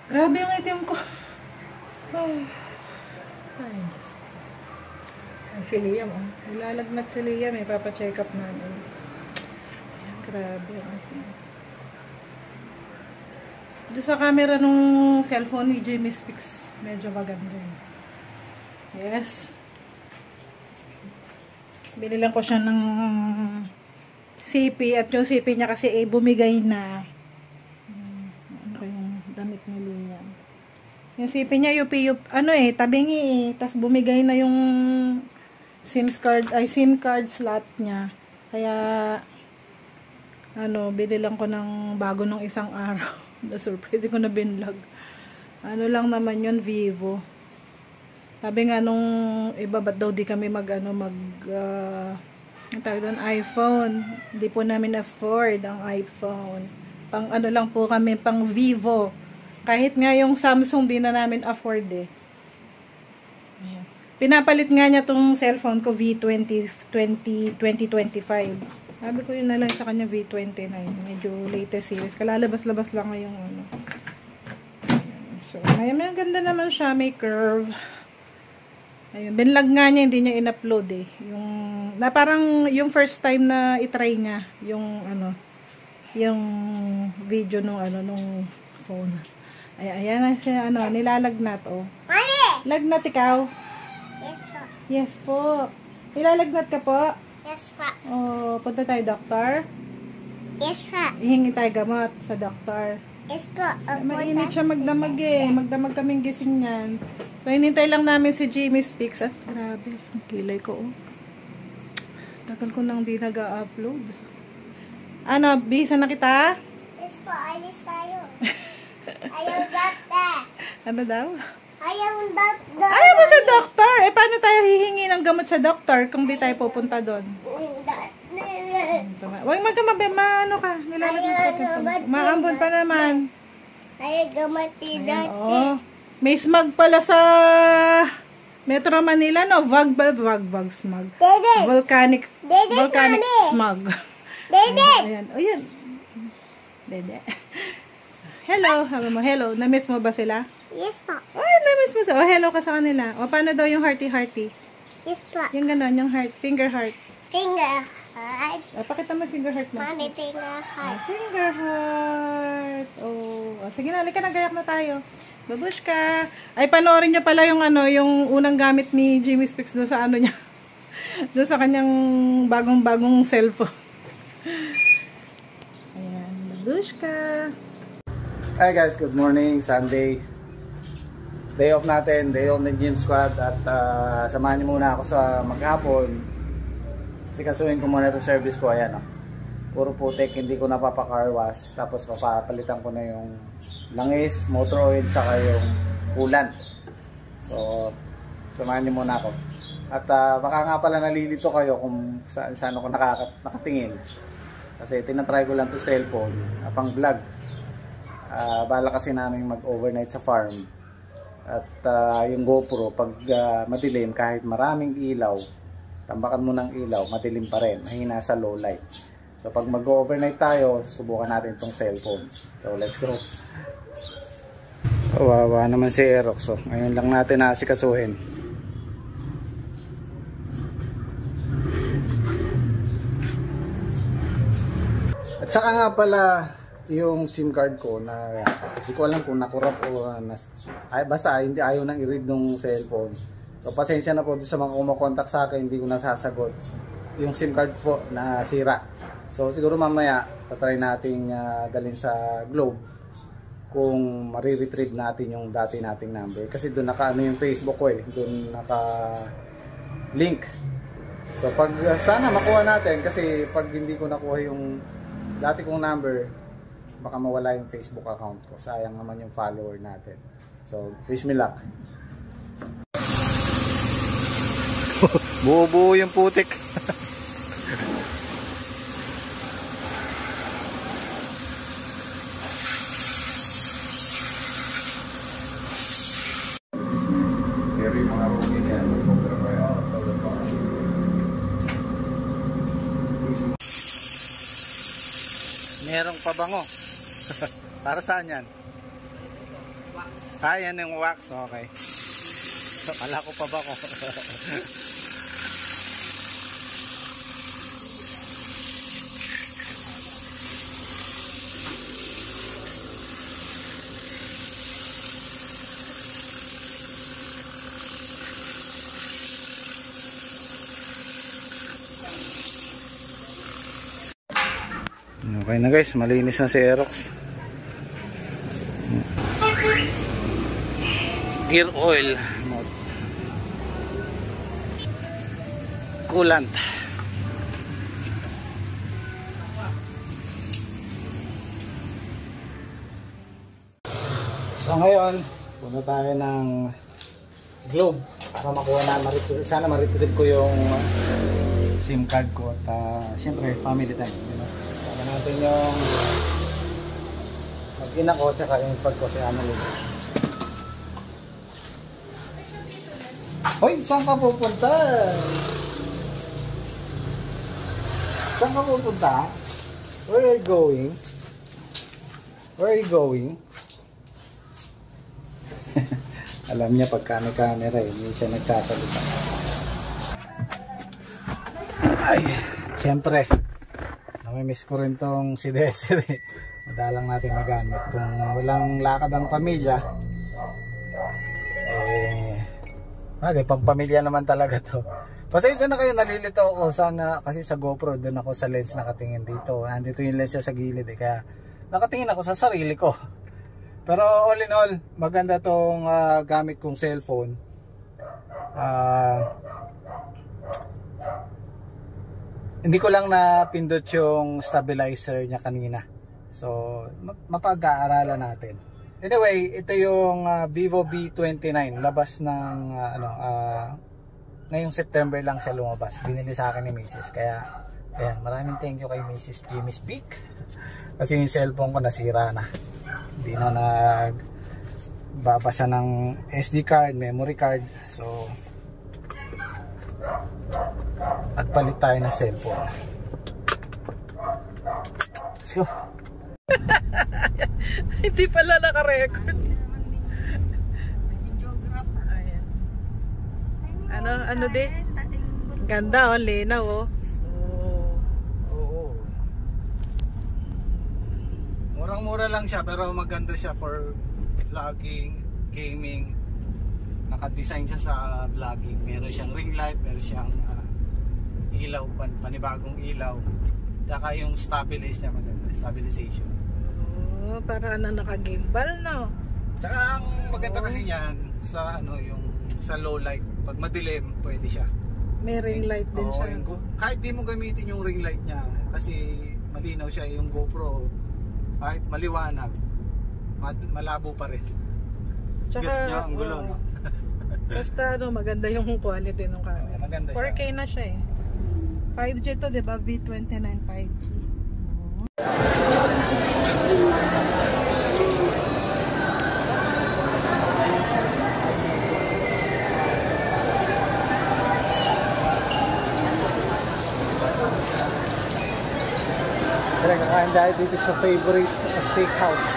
Grabe yung itim ko. Oh. Ay, si Liam, oh. Ilalagnat si Liam, eh. Papacheck up namin. Ayan, grabe yung itim. Doon sa camera nung cellphone ni Jamie Speaks, medyo maganda yun. Yes. Binilang ko siya ng CP at yung CP niya kasi bumigay na. Ano yung damit ni Liam. Yung CP niya tabingi eh. Tapos bumigay na yung SIM card slot niya. Kaya binilang ko ng bago nung isang araw. Na-surprise ko na binlog. Ano lang naman yun, Vivo. Sabi nga nung iba, ba't daw di kami iPhone. Hindi po namin afford ang iPhone. Pang lang po kami, pang Vivo. Kahit nga yung Samsung di na namin afford eh. Ayan. Pinapalit nga niya tong cellphone ko V2025. Sabi ko yun na lang sa kanya V29. Medyo latest series. Kalalabas-labas lang ngayong ano. So, may ganda naman siya. May curve. Ayun, binlog nga niya, hindi niya in-upload eh. Parang yung first time na itry niya, yung video nung phone. Ayan na siya, nilalagnat, oh. Mami! Lagnat ikaw? Yes po. Yes po. Nilalagnat ka po? Yes po. Oh, punta tayo, doktor? Yes po. Ihingi tayo gamot sa doktor. Yes po. Mainit siya magdamag eh. Magdamag kaming gising yan. So, hinintay lang namin si Jamie Speaks at grabe, ang kilay ko, oh. Tagal ko nang di nag-upload. Bisa na kita? Yes po, alis tayo. Ayaw doktor. Ano daw? Ayaw doktor. Ayaw mo sa doktor? Paano tayo hihingi ng gamot sa doktor kung di tayo pupunta doon? Huwag magkamabi, maambon pa naman. Ayaw gamot si doktor. Oh. May smog pala sa Metro Manila, no? Vag smog. Dede! Volcanic Dede, smog. Dede! Ayan. O, yan. Dede. Hello. Sabi mo, hello. Na-miss mo ba sila? Yes po. Ay, na-miss mo sila. O, hello ka sa kanila. O, paano daw yung hearty-hearty? Yes po. Yung gano'n, yung heart. Finger heart. Finger heart. O, pakita mo finger heart mo. Mami, finger heart. Finger heart. O, sige na, halika na, gayak na tayo. Babushka. Ay, panoorin niya pala yung yung unang gamit ni Jamie Speaks doon sa niya. Doon sa kanyang bagong-bagong cellphone. Ayan, babushka. Hi guys, good morning. Sunday. Day off natin, day off ng gym squad at samahan niyo muna ako sa maghapon. Sikasuhin ko muna itong service ko. Ayan, puro putik, hindi ko napapa-car wash. Tapos papapalitan ko na yung langis, motor oil, saka yung coolant. So, samahan niyo muna ako. At baka nga pala nalilito kayo kung saan ako nakatingin. Kasi tinatry ko lang to cellphone, pang vlog. Bala kasi namin mag-overnight sa farm. At yung GoPro, pag madilim, kahit maraming ilaw, tambakan mo ng ilaw, madilim pa rin, mahina sa low light. So pag mag-overnight tayo, subukan natin itong cellphone. So let's go. Kawawa naman si Aerox. So ngayon lang natin naasikasuhin. At saka nga pala yung SIM card ko na hindi ko alam kung nakurap o basta hindi ayaw nang i-read ng cellphone. So pasensya na po sa mga kumakontak sa akin, hindi ko nasasagot. Yung SIM card po na sira. So siguro mamaya tatry nating dalhin sa Globe kung mariretrieve natin yung dati nating number. Kasi doon naka yung Facebook ko eh. Doon naka link. So pag sana makuha natin kasi pag hindi ko nakuha yung dati kong number, baka mawala yung Facebook account ko. Sayang naman yung follower natin. So wish me luck. Buo-buo yung putik. Merong pabango. Para saan yan? Yan yung wax, okay. So, kala ko pa ba ko? Okay na guys, malinis na si Aerox. Gear oil mode. Coolant. So ngayon, punta tayo ng Globe para makuha na, sana ma-retrieve ko yung SIM card ko at syempre family time, you know? Sama natin yung mag-ina ko tsaka yung pag ko si Annalyn. Hoy, saan ka pupunta? Saan ka pupunta? Where are you going? Where are you going? Alam niya pagka may camera hindi siya nagsasalita. Ay, siyempre namimiss ko rin tong si Desiree. Madalang natin magamit. Kung walang lakad ang pamilya, bagay, pang pamilya naman talaga to. Pasensya na kayo, nalilito ako sana kasi sa GoPro doon ako sa lens nakatingin dito. Nandito yung lens sa gilid kaya nakatingin ako sa sarili ko. Pero all in all, maganda tong gamit kong cellphone. Hindi ko lang napindot yung stabilizer niya kanina. So, mapag-aaralan natin. Anyway, ito yung Vivo V29. Labas ng ngayong September lang siya lumabas. Binili sa akin ni Mrs. Kaya, ayan, maraming thank you kay Mrs. Jimmy Speak. Kasi yung cellphone ko nasira na. Hindi na nagbabasa ng SD card, memory card. So, nagpalit tayo ng cellphone. Let's go. Hindi pala naka-record. Ayan. Ano din? Ganda oh, linaw oh. Oo. Murang-mura lang siya pero maganda siya for vlogging, gaming. Naka-design siya sa vlogging. Meron siyang ring light, meron siyang ilaw, panibagong ilaw. Tsaka yung stabilize niya maganda, stabilization. Oh, para naka-gimbal no. Tsaka ang maganda kasi niyan sa yung sa low light, pag madilim pwede siya. May ring light din siya. Kahit di mo gamitin yung ring light niya kasi malinaw siya yung GoPro. Kahit maliwanag, malabo pa rin. Tsaka, gets niyo ang gulo, no? Basta maganda yung quality ng camera. Maganda 4K siya. na siya eh. 5G to, di ba? V29 5G. Kakain tayo dito sa favorite steakhouse.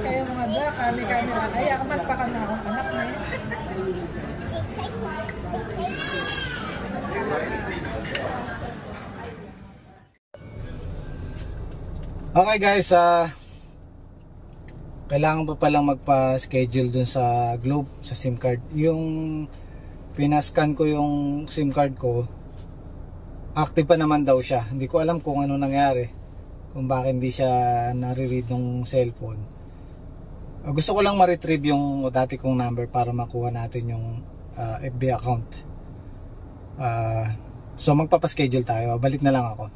Kaya mga da, kami na. Ay, ako magpakan na akong anak na yun. Okay guys, kailangan pa palang magpa-schedule dun sa Globe, sa SIM card. Yung pinascan ko yung SIM card ko, active pa naman daw siya. Hindi ko alam kung ano nangyari, kung bakit hindi siya nare-read ng cellphone. Gusto ko lang ma-retrieve yung dati kong number para makuha natin yung FB account. So magpapaschedule tayo, balik na lang ako.